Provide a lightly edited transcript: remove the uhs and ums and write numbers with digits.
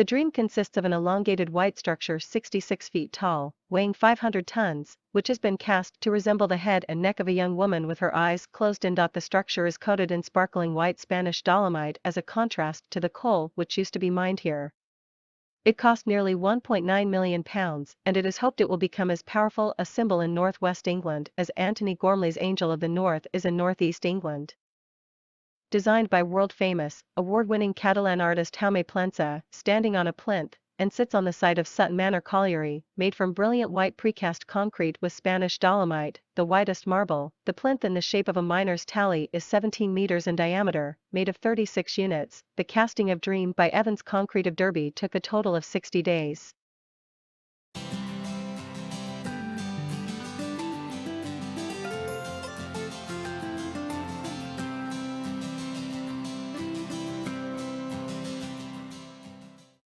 Dream consists of an elongated white structure 66 feet tall, weighing 500 tons, which has been cast to resemble the head and neck of a young woman with her eyes closed. The structure is coated in sparkling white Spanish dolomite as a contrast to the coal which used to be mined here. It cost nearly £1.9 million, and it is hoped it will become as powerful a symbol in northwest England as Antony Gormley's Angel of the North is in northeast England. Designed by world-famous, award-winning Catalan artist Jaume Plensa, standing on a plinth, and sits on the site of Sutton Manor colliery, made from brilliant white precast concrete with Spanish dolomite, the whitest marble. The plinth in the shape of a miner's tally is 17 meters in diameter, made of 36 units. The casting of Dream by Evans Concrete of Derby took a total of 60 days.